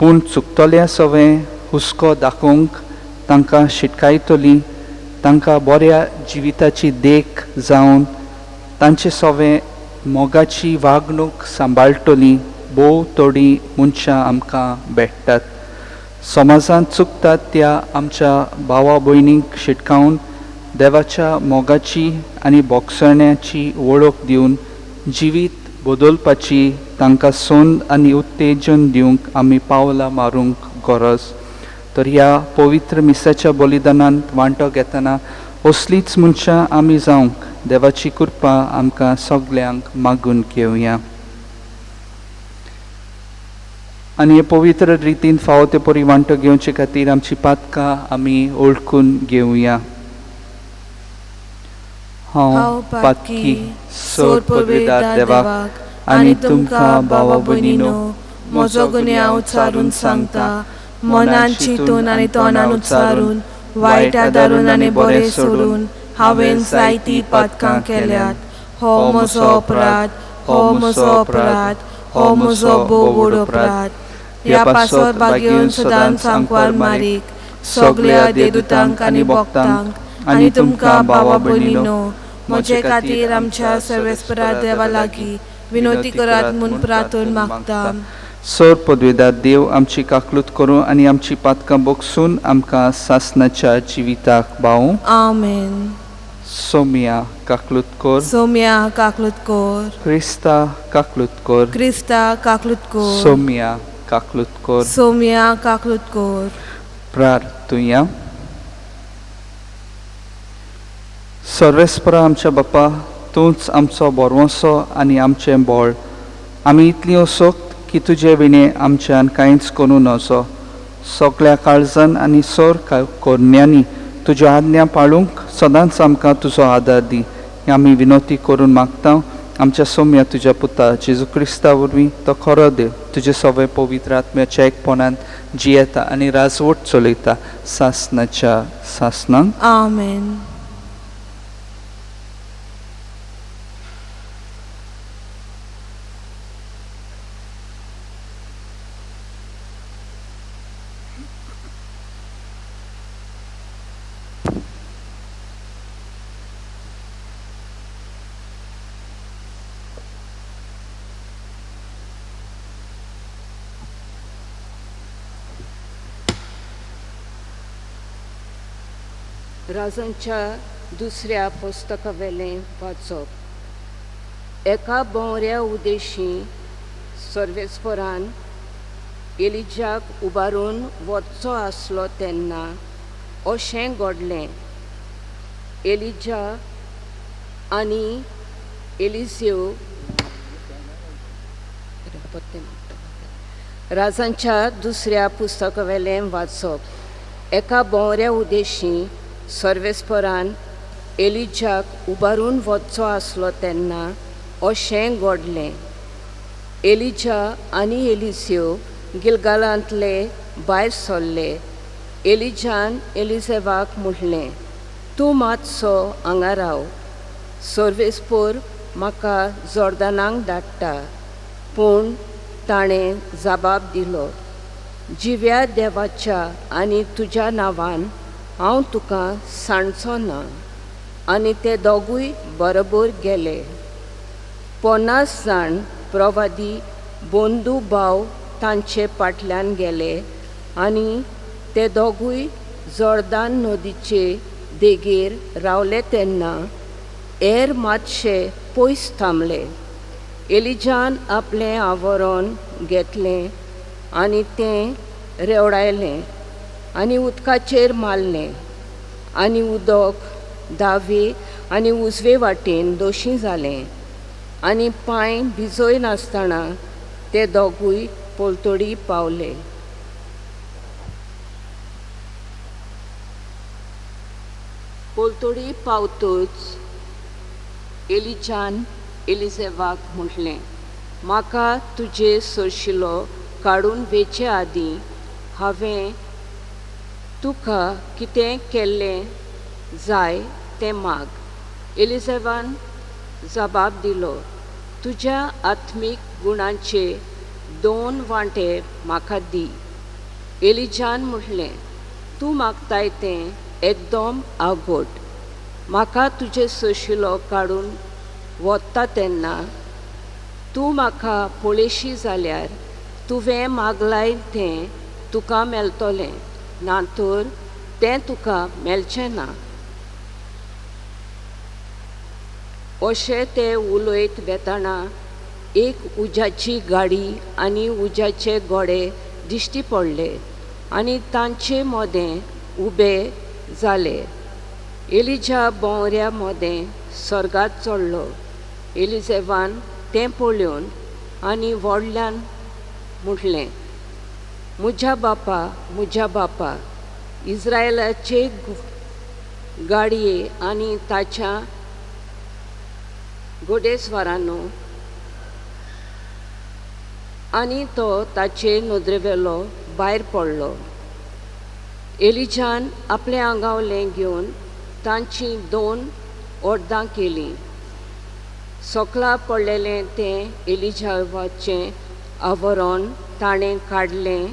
पूण चुकतल्या सवें हुस्को दाखोवंक तांकां शिटकायतली, तांकां बऱ्या जिविताची देख जावन तांचे सवें मोगाची वागणूक सांबाळटली भोव थोडी मनशां आमकां भेटतात. समाजांत चुकतात त्या आमच्या भावा भयणींक शिटकावन देवाच्या मोगाची आनी भोगसण्याची वळख दिवन जिवीत बदलपाची तांकां संद आनी उत्तेजन दिवंक आमी पावलां मारूंक गरज. तर ह्या पवित्र मिसाच्या बलिदानांत वांटो घेतना असलींच मनशां आमी जावंक देवाची कृपा आमकां सगल्यांक मागून घेवया. आनी हे पवित्र रितीन फावो ते परी वांटो घेवचे खातीर आमची पातकां आमी ओळखून घेवया. हांव पातकी सोर पदवीदार देवाक आनी तुमकां भावा भयणीनो म्हजो गुन्हे हांव उच्चारून सांगता, मनान चिंतून आनी तोंडान उच्चारून वायट आदारून आनी बरें सोडून हांवें जायतीं पातकां केल्यात. हो म्हजो अपराध, हो म्हजो अपराध, हो म्हजो भोव व्हड अपराध. ह्या पासर बागेवन सदांच सांकवार मारीक सगळ्या देदूतांक आनी भक्तांक आनी तुमकां भावा भयणीनो म्हजे खातीर आमच्या सर्वेस्परा देवा लागीं विनोती करात म्हूण प्रार्थना मागता. सर पदवीदार देव आमची काकलूत करूं आनी आमची पातकां बोगसून आमकां सासणाच्या जिविताक भावूं. आमेन. सोम्या काकलूत कर. सोम्या काकलूत कर. क्रिस्ता काकलूत कर. क्रिस्ता काकलूत कर. सोम्या काकलूत कर. सोम्या काकलूत कर. प्रार्थुया. सर्वेस्परा आमच्या बापा, तूंच आमचो बोरवोसो आनी आमचें बोळ. आमी इतली असोक्त की तुजे विणे आमच्यान कांयच करूं नजो. सगळ्या काळजान आनी सर कोरण्यांनी तुज्यो आज्ञा पाळूंक सदांच आमकां तुजो आदार दी. आमी विनोती करून मागता आमच्या सोम्या तुज्या पुता जेजू क्रिस्ता वरवीं तो खरो देव तुजे सवे पवित्र आत्म्याच्या एकपणान जियेता आनी राजवट चलयता सासणाच्या सासणांक. आमेन. राजांच्या दुसऱ्या पुस्तकावेलें वाचप. एका भोवऱ्या उदेशी सर्वेस्परान एलिजाक उबारून वचचो आसलो तेन्ना अशें घडलें. एलिजा आनी एलिसेव राजांच्या दुसऱ्या पुस्तकावेलें वाचप. एका भोवऱ्या उदेशी सर्वेस्परान एलिजाक उबारून वचचो आसलो तेन्ना अशें घडलें. एलिजा आनी एलिसेव गिलगालांतले भायर सरले. एलिजान एलिसेवाक म्हणलें, तूं मातसो हांगा राव. सर्वेस्पर म्हाका जोर्दानाक धाडटा. पूण ताणें जबाब दिलो, जिव्या देवाच्या आनी तुज्या नांवान हांव तुका सांडचो ना. आनी ते दोगूय बरोबर गेले. 50 जाण प्रवादी बंदू भाव तांचे फाटल्यान गेले आनी ते दोगूय जोर्दान नदीचे देगेर रावले तेन्ना हेर मातशे पयस थांबले. एलिजान आपलें आवरण घेतलें आनी तें रेवडायलें आनी उदकाचेर मारलें आनी उदक दावे आनी उजवे वाटेन दोशी जालें आनी पांय भिजोय नासतना ते दोगूय पोलतोडी पावले. पोलतोडी पावतच एलिजान एलिसेवाक म्हटलें, म्हाका तुजे सरशिलो काडून वेचे आदीं हांवें तुका कितें केल्लें जाय तें माग. एलिसेवान जबाब दिलो, तुज्या आत्मीक गुणांचे 2 वांटे म्हाका दी. एलिजान म्हटलें, तूं मागताय तें एकदम आगोट. म्हाका तुजे सोशिलो काडून वता तेन्ना तूं म्हाका पळयशी जाल्यार तुवें मागलाय तें तुका मेळटलें, नातर तें तुका मेळचें ना. अशें ते उलयत वेताना एक उज्याची गाडी आनी उज्याचे घोडे दिश्टी पडले आनी तांचे मोदें उबे जाले. एलिजा भोंवऱ्या मोदें सर्गात चडलो. एलिजेवान तें पळोवन आनी व्हडल्यान म्हटलें, म्हज्या बापा, इस्रायलाचे गाडये आनी ताच्या घोडेस्वारांनो. आनी तो ताचे नदरेवेलो भायर पडलो. एलिजान आपले आंगावलें घेवन तांची 2 अर्दां केलीं. सकला पडलेलें तें एलिजावाचें आवरण ताणें काडलें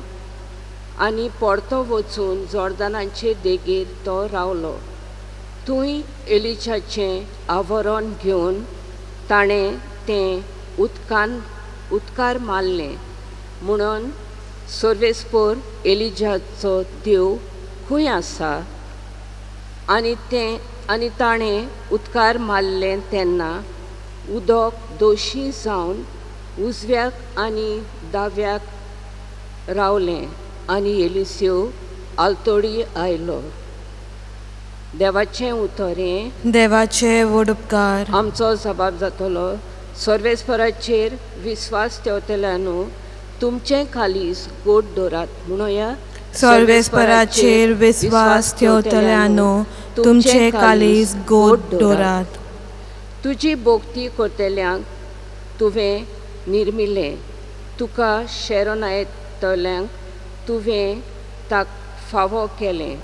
आनी परतो वचून जॉर्दानाचे देगेर तो रावलो. थंय एलिजाचें आवरण घेवन ताणें तें उदकार मारलें. म्हणून सर्वेस्पर एलिजाचो देव खंय आसा. आनी ताणें उदकार मारलें तेन्ना उदक दोशी जावन उजव्याक आनी दाव्याक रावलें आनी एलिसेव आलतोडी आयलो. देवाचें उतरें. देवाचे व्हड उपकार. आमचो जबाब जातलो. सर्वेस्पराचेर विस्वास ठेवतल्यानो तुमचें कालीस गोड दवरात. म्हणूया, सर्वेस्पराचेर विस्वास ठेवतल्यानो तुमचे कालीस गोड दवरात. तुजी भोक्ती करतल्यांक तुवें निर्मिलें. तुका शेरोनायतल्यांक तुवें ताक फावो केलें.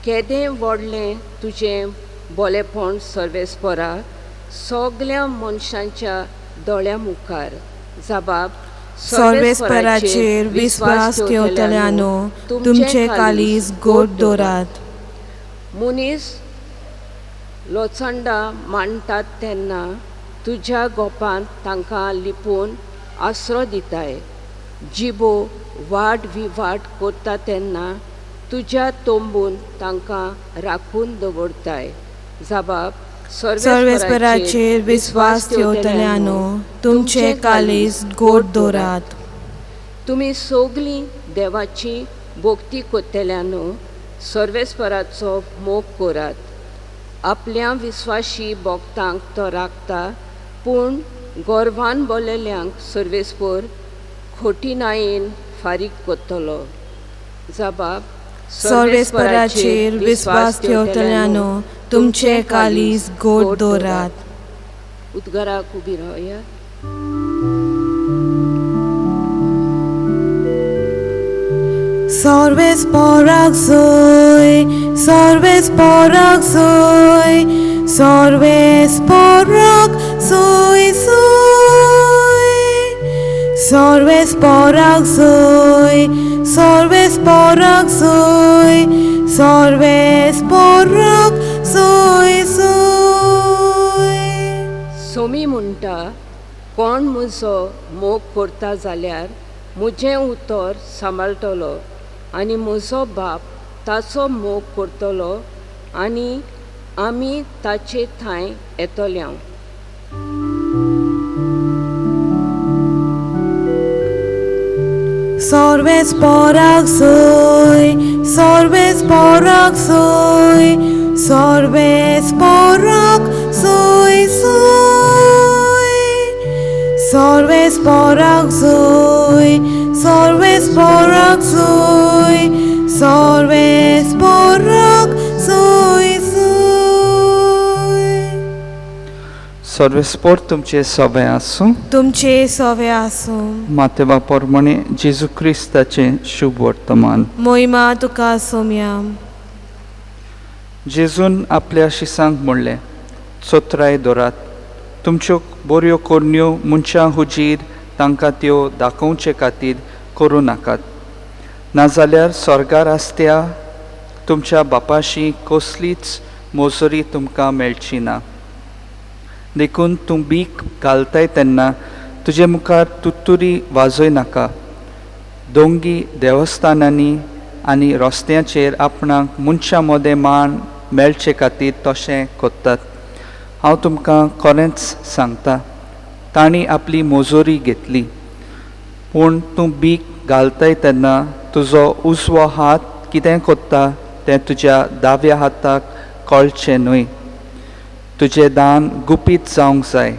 केदें व्हडलें तुजें बोलेपण सर्वेस्परा सगल्या मनशांच्या दोळ्या मुखार. जबाब. सर्वेस्पराचेर विस्वास ठेवतल्यानो तुमचे कालीस गोड दवरात. मनीस लोचंडा मांडटात तेन्ना तुज्या गोपांत तांकां लिपोवन आसरो दिताय. जिबो वाड विवाड करता तेन्ना तुज्या तोंबून तांकां राखून दवरताय. जबाब. सर्वेस्पराचेर विस्वास ठेवतल्यानो तुमचे कालीस गोड दवरात. तुमी सगलीं देवाची भोक्ती करतल्यानो सर्वेस्पराचो मोग करात. आपल्या विस्वाशी भोगतांक तो राखता, पूण गोरवान बोलेल्यांक सर्वेस्पर खोटिनायेन फारीक करतलो. जबाब. सर्वेस्पराचेर विस्वास ठेवतल्यानो तुमचे कालीस गोड दवरात. उद्गाराक उबी रावया. सर्वेस्पराक सोय, सर्वेस्पराक सोय, सर्वेस्पराक सोय सोय. सर्वेस्पराक सोय, सर्वेस्पराक सोय, सर्वेस्पराक सोय सोय. सोमी म्हणटा, कोण म्हजो मोग करता जाल्यार म्हजें उतर सांबाळटलो आनी म्हजो बाप ताचो मोग करतलो आनी आमी ताचे थंय येतल्या. सर्वेस्पराक सोय, सर्वेस्पराक सोय, सर्वेस्पराक सोय सोय. सर्वेस्पराक सोय, सर्वेस्पराक सोय, सर्वेस्पराक सोय सोय. सर्वेस्पर तुमचे सोबे आसूं. तुमचे सोवे आसूं. मातेवा पोरमणे जेजू क्रिस्ताचे शुभ वर्तमान. मोहिमा तुका सोम्या. जेजून आपल्या शिसांक म्हणलें, चोत्राय दोरात. तुमच्यो बऱ्यो कोरण्यो मनशां हुजीर तांकां त्यो दाखोवचे खातीर करूं नाकात. नाजाल्यार स्वर्गार आसत्या तुमच्या बापाशी कसलीच मोजोरी तुमकां मेळची ना. देखून तूं बीक घालताय तेन्ना तुजे मुखार तुत्तुरी वाजोय नाका. दोंगी देवस्थानांनी आनी रस्त्याचेर आपणाक मनशां मोदें मान मेळचे खातीर तशें कोत्तात. हांव तुमकां खरेंच सांगता, तांणी आपली मोजोरी घेतली. पूण तूं बीक घालताय तेन्ना तुजो उजवो हात कितें कोत्ता तें तुज्या दाव्या हाताक कळचें न्हय. तुजें दान गुपीत जावंक जाय,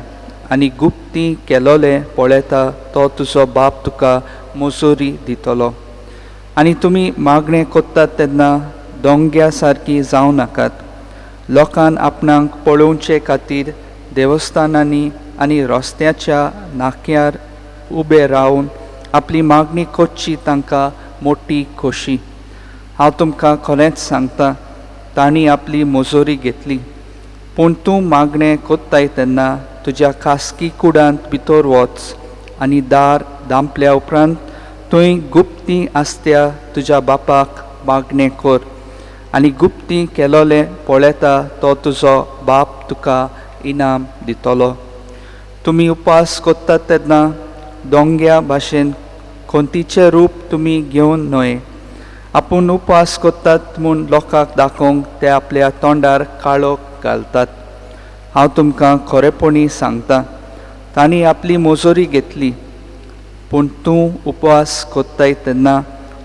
आनी गुप्ती केलोलें पळयता तो तुजो बाप तुका मोजोरी दितलो. आनी तुमी मागणें कोत्तात तेन्ना दोंग्या सारकी जावं नाकात. लोकांक आपणाक पळोवचे खातीर देवस्थानांनी आनी रस्त्याच्या नाक्यार उबे रावन आपली मागणी कोरची तांकां मोठी खोशी. हांव तुमकां खरेंच सांगता, तांणी आपली मोजोरी घेतली. पूण तूं मागणें कोत्ताय तेन्ना तुज्या खासगी कुडांत भितर वच आनी दार धांपल्या उपरांत थंय गुप्ती आसत्या तुज्या बापाक मागणें कोर. आनी गुप्ती केलोलें पळयता तो तुजो बाप तुका इनाम दितलो. तुमी उपास कोत्तात तेन्ना दोंग्या भाशेन खंयचें रूप तुमी घेवन न्हय. आपूण उपास कोत्तात म्हूण लोकांक दाखोवंक ते आपल्या तोंडार काळोख घालतात. हांव तुमकां खरेपणी सांगता, तांणी आपली मोजोरी घेतली. पूण तूं उपवास कोत्ताय तेन्ना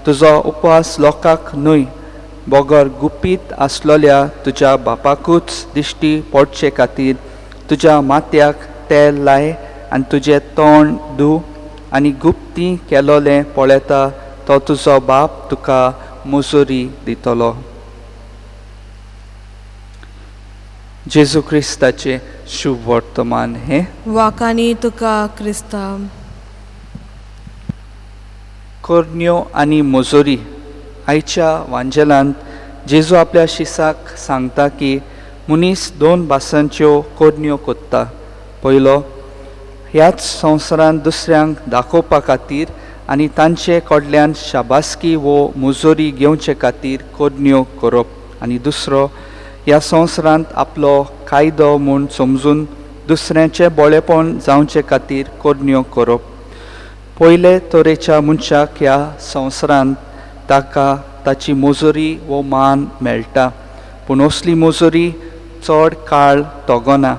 तुजो उपवास लोकांक न्हय, बोगोर गुपीत आसलोल्या तुज्या बापाकूच दिश्टी पडचे खातीर तुज्या माथ्याक तेल लाय आनी तुजें तोंड धू. आनी गुप्ती केलोलें पळयता तो तुजो बाप तुका मोजोरी दितलो. जेजू क्रिस्ताचें शुभ वर्तमान हें. वाकानी तुका क्रिस्ता. कोरन्यो आनी मोजोरी. आयच्या वांजेलांत जेजू आपल्या शिसाक सांगता की मनीस 2 भासांच्यो कोरन्यो कोत्ता. पयलो, ह्याच संवसारांत दुसऱ्यांक दाखोवपा खातीर आनी तांचे कडल्यान शाबासकी वो मोजोरी घेवचे खातीर कोरन्यो करप. आनी दुसरो, ह्या संवसारांत आपलो कायदो म्हूण समजून दुसऱ्याचें बळेपण जावचे खातीर कोरन्यो करप. पयले तरेच्या मनशाक ह्या संवसारांत ताका ताची मोजोरी वो मान मेळटा. पूण असली मोजोरी चड काळ तगना,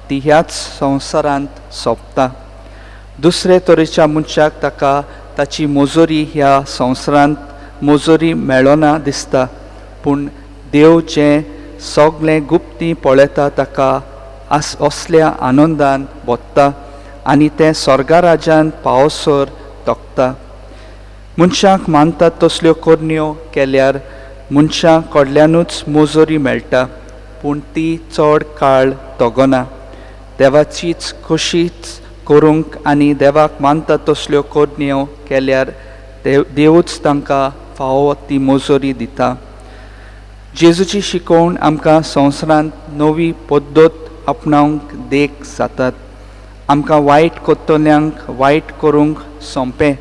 ती ह्याच संवसारांत सोंपता. दुसरे तरेच्या मनशाक ताका ताची मोजोरी ह्या संवसारांत मोजोरी मेळना दिसता. पूण देव जें सगळें गुप्ती पळयता ताका असल्या आनंदान बोत्ता आनी तें स्वर्गा राज्यांत पावसर तोखता. मनशाक मानतात तसल्यो कोरन्यो केल्यार मनशां कडल्यानूच मोजोरी मेळटा, पूण ती चड काळ तगना. देवाचीच खोशीच करूंक आनी देवाक मानतात तसल्यो कोरन्यो केल्यार देवूच तांकां फावो ती मोजोरी दिता. जेजूची शिकवण आमकां संवसारांत नवी पद्दत आपणावंक देख जातात. आमकां वायट कोत्तल्यांक वायट करूंक सोंपें,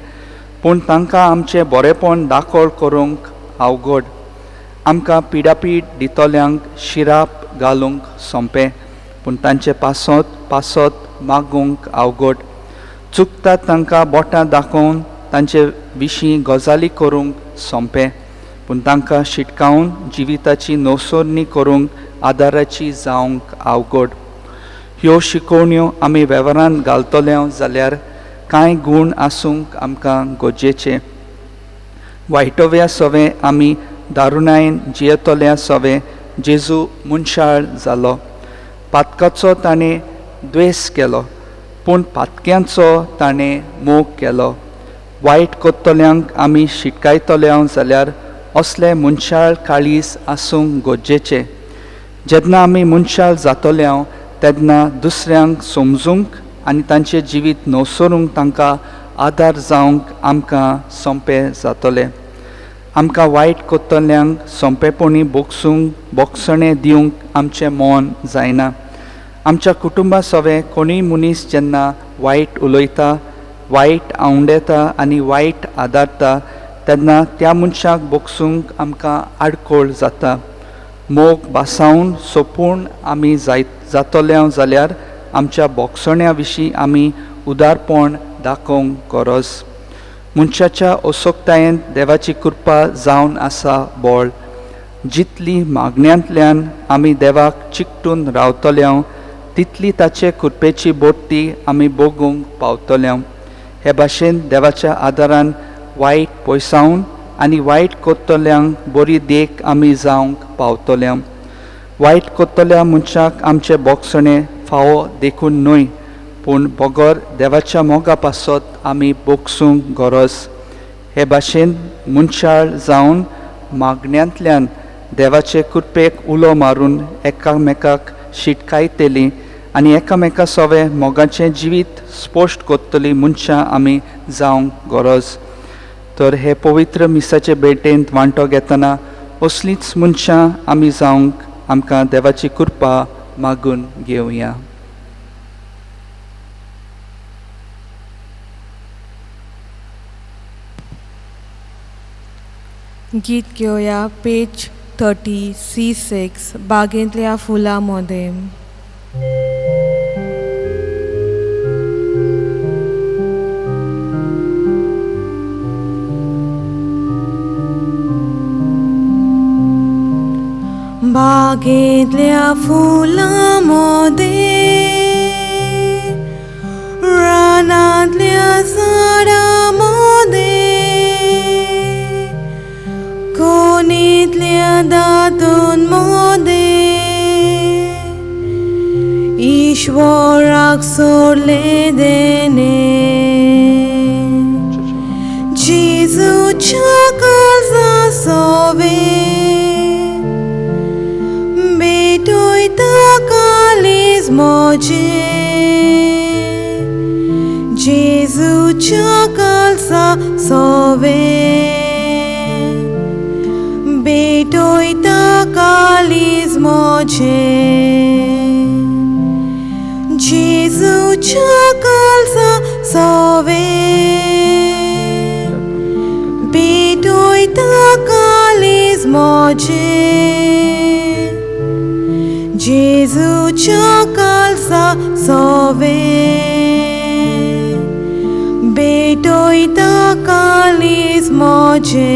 पूण तांकां आमचें बरेंपण दाखोळ करूंक अवघड. आमकां पिडापीड दितल्यांक शिराप घालूंक सोंपें, पूण तांचे पासत मागूंक अवघड. चुकतात तांकां बोटां दाखोवन तांचे विशीं गजाली करूंक सोंपें, पूण तांकां शिटकावन जिविताची नवसोरणी करूंक आदाराची जावंक अवघड. ह्यो शिकवण्यो आमी वेव्हारांत घालतले जाल्यार कांय गूण आसूंक आमकां गरजेचें. वायटव्या सवें आमी दारुणायेन जियेतल्या सवें जेजू मनशाळ जालो. पातकाचो ताणें द्वेस केलो, पूण पातक्यांचो ताणें मोग केलो. वायट कोत्तल्यांक आमी शिटकायतले जाल्यार असलें मनशाळ काळीज आसूंक गरजेचें. जेन्ना आमी मनशाळ जातले तेन्ना दुसऱ्यांक समजूंक आनी तांचें जिवीत नवसरूंक तांकां आदार जावंक आमकां सोंपें जातलें. आमकां वायट कोत्तल्यांक सोंपेपणी बोगसणें दिवंक आमचें मोन जायना. आमच्या कुटुंबा सवें कोणूय मनीस जेन्ना वायट उलयता, वायट आवंडेता आनी वायट आदारता तेन्ना त्या मनशाक बोगसूंक आमकां आडखळ जाता. मोग भासावन सोपून आमी जातोल्या जाल्यार आमच्या बोगसण्या विशीं आमी उदारपण दाखोवंक गरज. मनशाच्या ओसोकतायेंत देवाची कृपा जावन आसा बोळ. जितली मागण्यांतल्यान आमी देवाक चिकटून रावतल्या तितली ताचे कृपेची बोट्टी आमी भोगूंक पावतल्या. हे भाशेन देवाच्या आदारान वायट पयसावन आनी वायट कोत्तल्यांक बरी देख आमी जावंक पावतल्या. वायट कोत्तल्या मनशाक आमचे बोगसणे फावो देखून न्हय, पूण बोगोर देवाच्या मोगा पासत आमी बोगसूंक गरज. हे भाशेन मनशाळ जावन मागण्यांतल्यान देवाचे कृपेक उलो मारून एकामेकाक शिटकायतेली आनी एकामेका सोवे मोगाचें जिवीत स्पश्ट कोत्तली मनशां आमी जावंक गरज. तर हे पवित्र मिसाचे भेटेंत वांटो घेतना असलींच मनशां आमी जावंक आमकां देवाची कृपा मागून घेवया. गीत घेवया पेज 30 C6 बागेंतल्या फुलां मोदें. बागेंतल्या फुलां मोदें रानांतल्या झाडां मोदें कोणींतल्या दातून मोदें ईश्वराक सोडले देणे जेजूच्या काळजा सोवे बेटोयता कालीज मोजे जेजूच्या काळजा सोवे बेटोयता कालीज मोजे जेजूच्या काळजा सोवे बेटोयता कालीज मोजे जेजूच्या काळजा सोवे बेटोयता कालीज मोजे.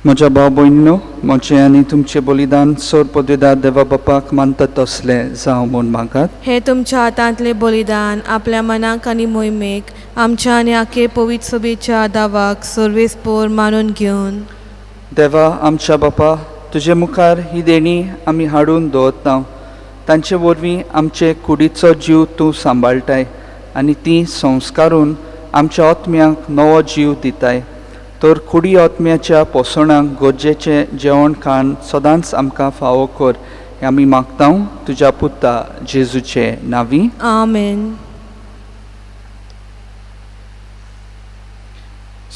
म्हज्या भाव भयणीनो, म्हजें आनी तुमचें बलिदान सोर पदवीदार देवा बापाक मानता तसलें जावं म्हूण मागात. हे तुमच्या हातांतले बलिदान आपल्या मनाक आनी मोहिमेक आमच्या आनी आखे पवित्र सभेच्या दावाक सर्वेस्पोर मानून घेवन देवा आमच्या बापा, तुजे मुखार ही देणी आमी हाडून दवरता. तांचे वरवीं आमचे कुडीचो जीव तूं सांबाळटाय आनी ती संस्कारून आमच्या आत्म्याक नवो जीव दिताय. तर कुडी आत्म्याच्या पोसणाक गरजेचें जेवण खाण सदांच आमकां फावो कर हें आमी मागता तुज्या पुता जेजूचे नांवी. आमेन.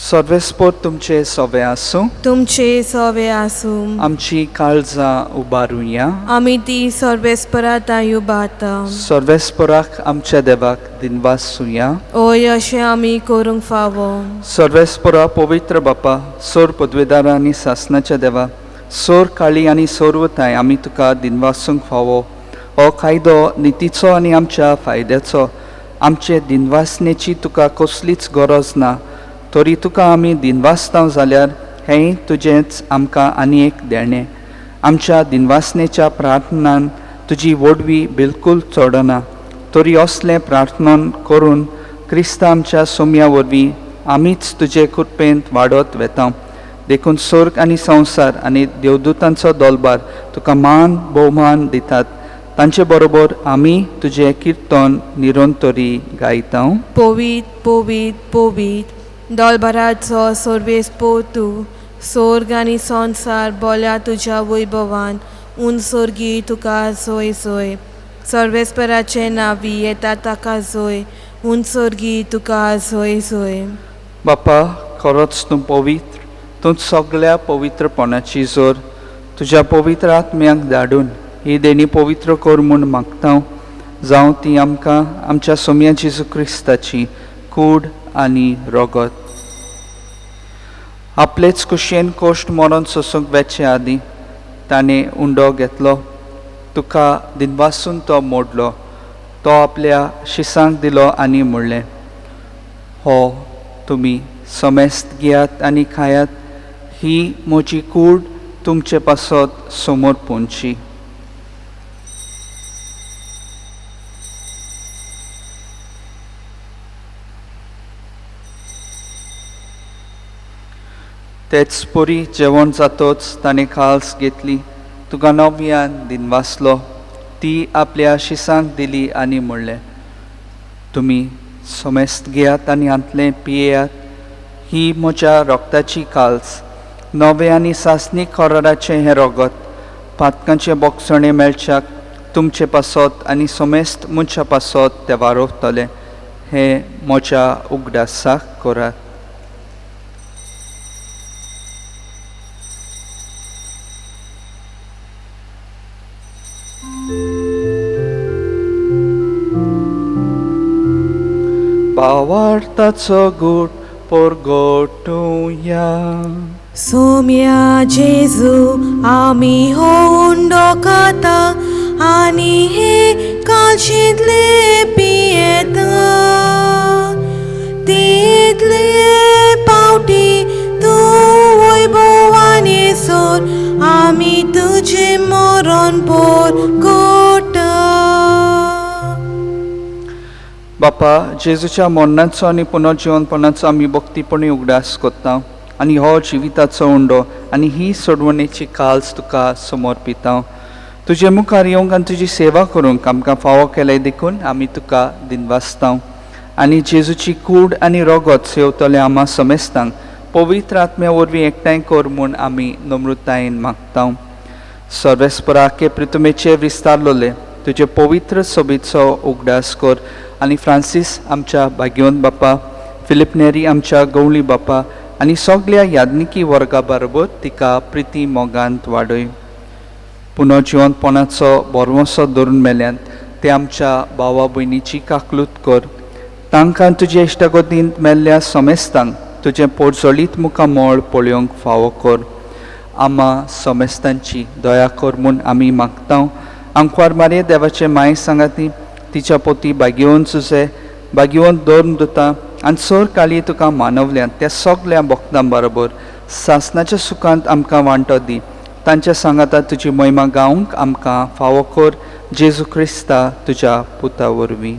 सर्वेस्पोर तुमचे सोवे आसूं. तुमचे सोवे आसूं. आमची काळजां उबारुया. आमी ती सर्वेस्परांत उबारता. सर्वेस्पराक आमच्या देवाक दिनवासूया. ओय अशें आमी करूंक फावो. सर्वेस्परा पवित्र बापा, सोर पदवीदार आनी सासणाच्या देवा, सोर काळी आनी सोर्वताय आमी तुका दिनवासूंक फावो. हो कायदो नितीचो आनी आमच्या फायद्याचो. आमचे दिनवासनेची तुका कसलीच गरज ना. तरी तुका आमी दिनवासता जाल्यार हें तुजेंच आमकां आनी एक देणें. आमच्या दिनवासनेच्या प्रार्थनान तुजी वडवी बिलकूल चडना. तरी असलें प्रार्थनान करून क्रिस्ता आमच्या सोम्या वरवीं आमीच तुजे कृपेंत वाडत वेता. देखून स्वर्ग आनी संवसार आनी देवदूतांचो दोलबार तुका मान भोवमान दितात. तांचे बरोबर आमी तुजें किर्तन निरंतरी गायता. पोवीत पोवीत पोवीत दोलबाराचो सर्वेस्पोर तूं, स्वर्ग आनी संवसार बोल्या तुज्या वैभवान उंचसर्गी तुका सोय सोय. सर्वेस्पराचे नांवी येता ताका सोय, उंचसर्गी तुका सोय सोय. बापा, खरोच तूं पवित्र. तूं सगळ्या पवित्रपणाची जोर तुज्या पवित्र आत्म्याक धाडून ही देणी पवित्र कर म्हूण मागता. जावं ती आमकां आमच्या सोम्या जेजू क्रिस्ताची कूड आनी रगत. आपलेच कुशेन कोश्ट मरण सोसूंक वेचे आदीं ताणें उंडो घेतलो. तुका दिनवासून तो मोडलो. तो आपल्या शिसांक दिलो आनी म्हणलें, हो तुमी समेस्त घेयात आनी खायात. ही म्हजी कूड तुमचे पासत समोर पोंदची. तेच पोरी जेवण जातोच ताणें खाल्स घेतली. तुका नव्यान दिनवासलो. ती आपल्या शिसांक दिली आनी म्हणलें, तुमी समेस्त घेयात आनी हांतलें पियेयात. ही म्हज्या रोगताची काल्स, नवे आनी सासणीक खोराडाचें हें रगत, पातकांचे बोगसणे मेळच्याक तुमचे पासत आनी समेस्त मनशा पासत ते वारोवतले. हें म्हज्या उगडासाक करात. भावार्थाचो घोट परगटुया. सोम्या जेजू आमी हो उंडो खाता आनी हे काळशींतले पियेता. तितले पावटी तूं वैभवाने सोर आमी तुजें मरण परगटा. बापा, जेजूच्या मरणाचो आनी पुनर्जीवनपणाचो आमी भक्तीपणी उगडास करता आनी हो जिविताचो उंडो आनी ही सोडवणेची काल्स तुका समर्पिता. तुजे मुखार येवंक आनी तुजी सेवा करूंक आमकां फावो केले देखून आमी तुका दिनवासता. आनी जेजूची कूड आनी रगत सेवतले आम्हा समेस्तांक पवित्र आत्म्या वरवीं एकठांय कर म्हूण आमी नम्रतायेन मागता. सर्वेस्पराके प्रितुमेचे विस्तारलोले तुजे पवित्र सोबीचो उगडास कर. आनी फ्रांसीस आमच्या भाग्यवंत बापा, फिलिप नेरी आमच्या गवळी बापा आनी सगळ्या याज्ञिकी वर्गा बरोबर तिका प्रिती मोगांत वाडय. पुनर्जीवनपणाचो बोरवोसो धरून मेल्यान ते आमच्या भावा भयणीची काकलूत कर. तांकां तुजे इश्टागतींत मेल्ल्या समेस्तांक तुजें पोरजोळीत मुखामळ पळोवंक फावो कर. आम्हा समेस्तांची दया कर म्हूण आमी मागता. आंकवार मारे देवाचे माय सांगाती, तिच्या पोती भाग्यवंत सुजे, भाग्यवंत धर्म दुता आनी सर काळी तुका मानवल्यान त्या सगळ्या भक्तां बरोबर सासणाच्या सुखांत आमकां वांटो दी. तांच्या सांगाता तुजी महिमा गावंक आमकां फावो कर. जेजू क्रिस्ता तुज्या पुता वरवीं.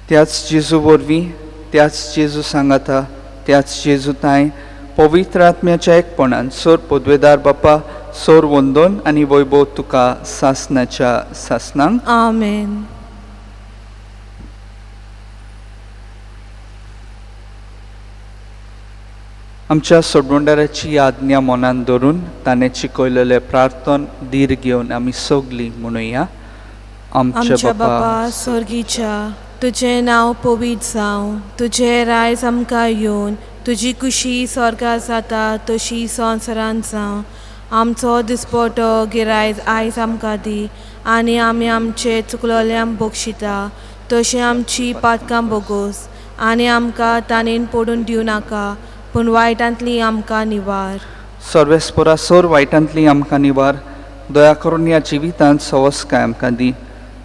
त्याच जेजू वरवीं, त्याच जेजू सांगाता, त्याच जेजू ताय पवित्र आत्म्याच्या एकपणान सोर पदवेदार बापा, सोर वंदन आनी वैभव तुका सासणाच्या सासणांक. आमेन. आमच्या सोडवंडाराची आज्ञा मनान धरून ताणें शिकयलेले प्रार्थन धीर घेवन आमी सगळीं म्हणुया. आमच्या बापा स्वर्गीच्या, तुझें नांव पवित्र जावं. तुझें रायज आमकां येवन, तुजी कुशी स्वर्गांत जाता तशी संवसारांत जावं. आमचो दिसपटो गिरायज आयज आमकां दी आनी आमी आमचे चुकलोल्यांक बक्षिता तशें आमची पातकां बोगोस आनी आमकां ताणेन पडून दिवं नाका पूण वायटांतली आमकां निवार. सर्वेस्परा सोर वायटांतली आमकां निवार. दया करून ह्या जिवितांत सवस्काय आमकां दी.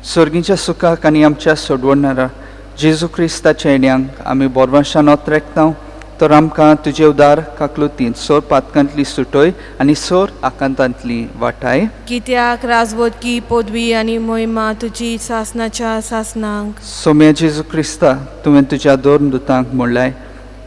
सर्गीच्या सुखाक आनी आमच्या सोडवणारा जेजू क्रिस्ताच्या येण्याक आमी बोरवाशान ओतरेकता. तर आमकां तुजे उदार काकलुतीन सोर पातकांतली सुटय आनी सोर आकांतांतली वाटाय. कित्याक राजवटकी पदवी आनी मोहिमा तुजी सासणाच्या सासणांक. सोम्या जेजू क्रिस्ता, तुवें तुज्या दोन दुतांक म्हणलाय,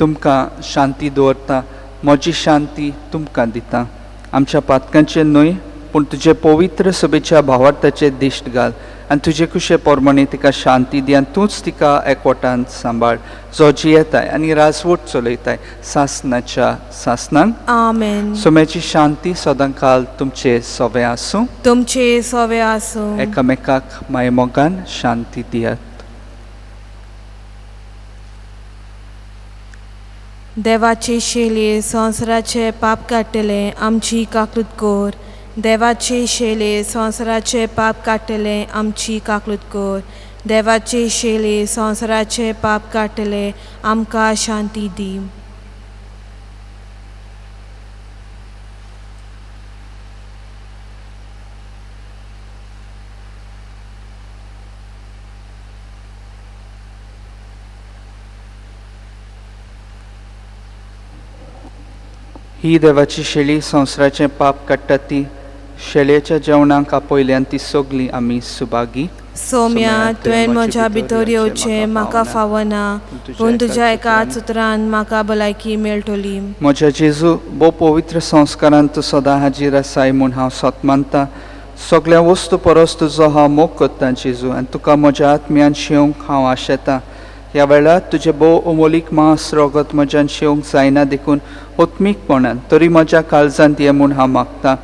तुमकां शांती दवरता, म्हजी शांती तुमकां दिता. आमच्या पातकांचे न्हय पूण तुजे पवित्र सभेच्या भावार्थाचे दिश्ट घाल आनी तुजे कुशे पोरमणे तिका शांती दी आनी तूंच तिका एकवटान सांबाळ, जो जियेताय आनी राजवट चलयताय सासणाच्या सासणांक. आमेन. सोम्याची शांती सदां काल तुमचे सवे आसूं. तुमचे सवे आसूं. एकामेकाक मायमोगान शांती दियात. देवाचे शेले संवसाराचे पाप काडटले आमची काकूत कोर. देवाचे शेले संवसाराचे पाप काडटले आमची काकूत कोर. देवाचे शेले संवसाराचे पाप काडटले आमकां शांती दी. ही देवाची शेळी संवसाराचें पाप काडटा ती. शेळयेच्या जेवणाक आपयल्यान ती सोगली आमी सुभागी. सोम्या तुवें म्हज्या भितर येवचें म्हाका फावना, पूण तुज्या एकाच उतरान म्हाका भलायकी मेळटली. म्हज्या जेजू, भोव पवित्र संस्कारांत तूं सदां हाजीर आसाय म्हूण हांव सत मानतां. सगळ्या वस्तू परस तुजो हांव मोग करतां जेजू, आनी तुका म्हज्या आत्म्यान शिवंक हांव आशेतां. ह्या वेळार तुजें भोव अमोलीक मांस रगत म्हज्यान शिवंक जायना देखून ओत्मीकपणान तरी म्हज्या काळजांत ये म्हूण हांव मागतां.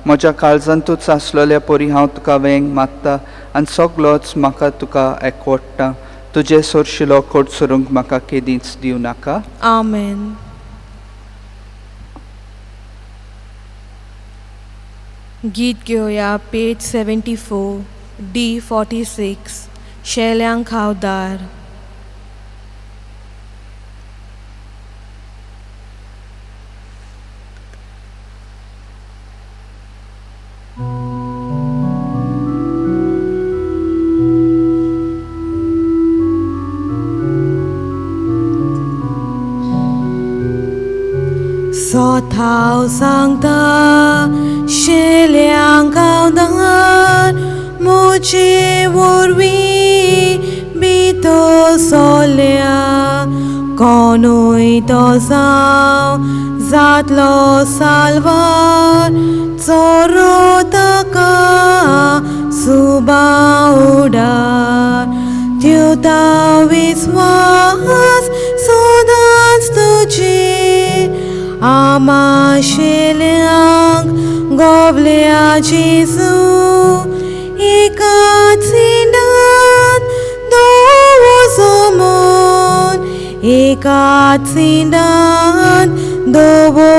म्हज्या काळजांतूच आसलेल्या परी हांव तुका वेंग मागतां आनी सगळोच म्हाका तुका एकवटटा. तुजे सोरशिलो खोट सोरूंक म्हाका केदींच दिवं नाका. आमेन. गीत घेवया पेज 74 D46 शेल्यांक हांव दार. Sot haw सांगता शेल्यांक हांव दार. म्हजे वरवीं भितो सोल्या कोणूय तो जावं जातलो साल्वार. चोरो ताका सुबां उडार. दिवता विस्वास सदांच तुजेर. आमा शेल्यांक गोवल्या जेजू. एकाच सिंडान दोवो जमोन. एकाच सिंडान दोवो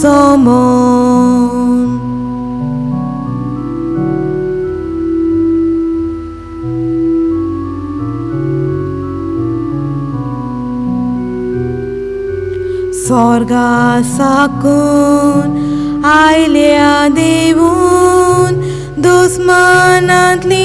जमोन. स्वर्गा साकून आयल्या देवून दुस्मानांतली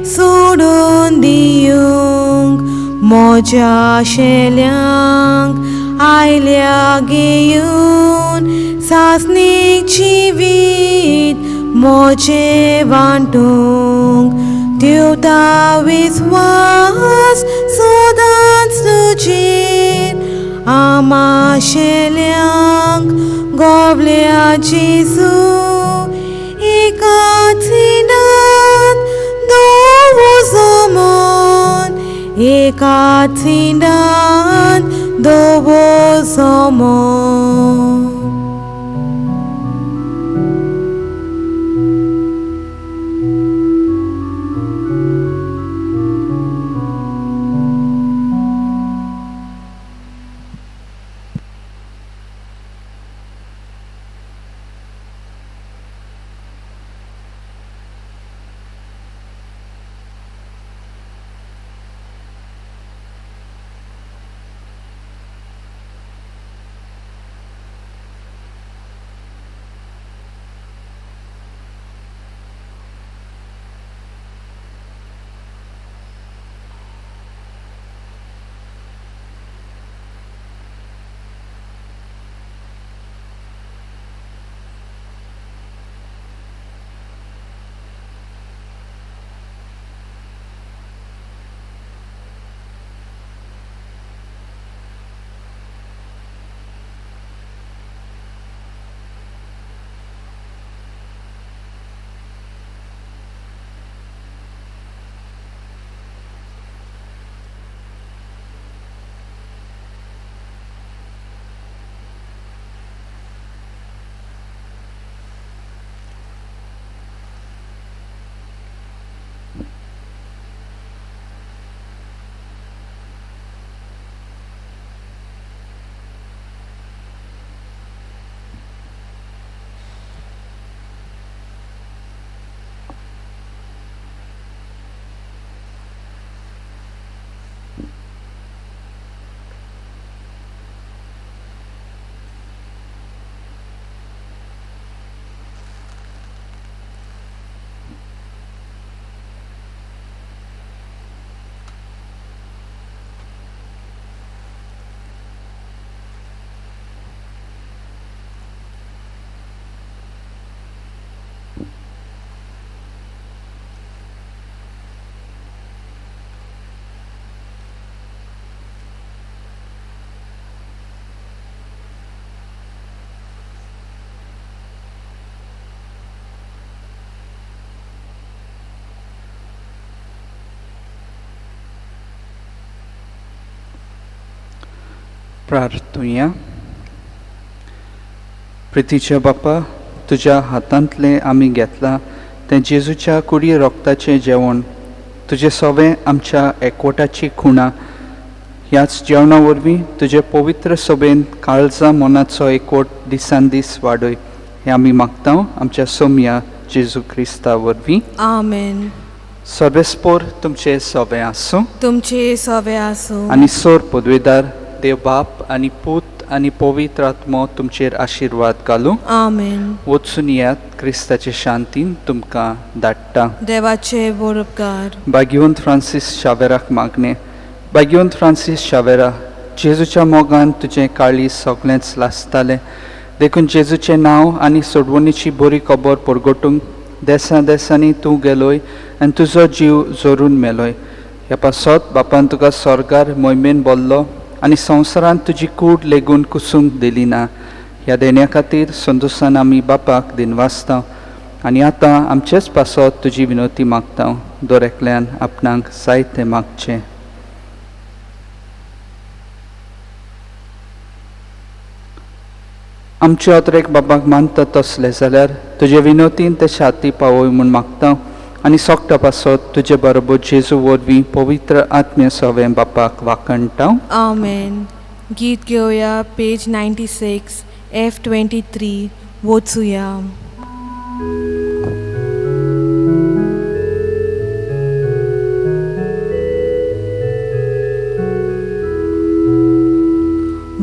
सोडून दिवंक. म्हज्या शेल्यांक आयल्या घेवन सासणीक जिवीत म्हजें वांटूंक. दिवता विस्वास सदांच तुजेर. आमा शेल्यांक गोवल्या जेजू. एकाच सिंडान दोवो जमोन. एकाच सिंडान दोवो जमोन. प्रार्थुया. प्रितीच्या बापा, तुज्या हातांतले आमी घेतला तें जेजूच्या कुडी रोगताचें जेवण, तुजें सवें आमच्या एकवटाची खुणा, ह्याच जेवणा वरवीं तुजे पवित्र सभेन काळजा मनाचो एकवट दिसान दीस वाडय, हें आमी मागता आमच्या सोम्या जेजू क्रिस्ता वरवीं. आमेन. सर्वेस्पोर तुमचे सवें आसूं तुमचे सवे आसूं आनी सोर पदवेदार देव बाप आनी पूत आनी पवित्र आत्मो तुमचेर आशिर्वाद घालूं. आमेन. वचून यात क्रिस्ताचे शांतीन तुमकां धाडटा. देवाचे बरोबकार. भाग्यवंत फ्रांसीस शावेराक मागणे. भाग्यवंत फ्रांसीस शावेरा, जेजूच्या मोगान तुजें काळीज सगळेंच लासतालें, देखून जेजूचें नांव आनी सोडवणीची बरी खबर परगटूंक देसा देसांनी तूं गेलोय आनी तुजो जीव जोरून मेलोय. ह्या पासत बापान तुका स्वर्गार मोहिमेन बोल्लो आनी संवसारांत तुजी कूड लेगून कुसूंक दिली ना. ह्या देण्या खातीर संतोशान आमी बापाक दिनवासता आनी आतां आमचेच पासत तुजी विनोती मागता. दर एकल्यान आपणाक जायतें मागचें. आमचे अत्रेक बापाक मानता तसले जाल्यार तुजे विनोतीन ते शाती पावय म्हूण मागता आनी सोगटा पासत तुजे बरोबर जेजू वरवीं पवित्र आत्म्य सवें बापाक वाकणटा. आमेन. गीत घेवया पेज 96 F23. वचूया.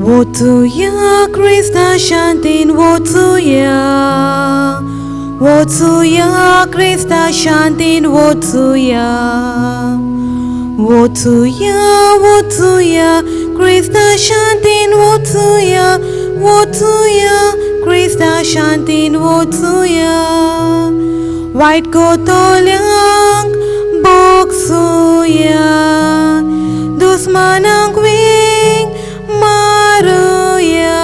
वचूया क्रिस्ता शांतीन वचूया. वचूया क्रिस्ता शांतीन वचूया. वचूया वचूया क्रिस्ता शांतीन वचूया. वचूया क्रिस्ता शांतीन वचूया. वायट कोतोल्यांक बोगसूया. दुस्मानांक विंग मारुया.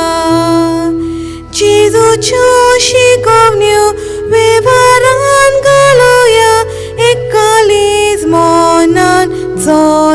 जेजूच्यो शिकवण्यो वेव्हारान घालुया. एक कालीज मोनान चल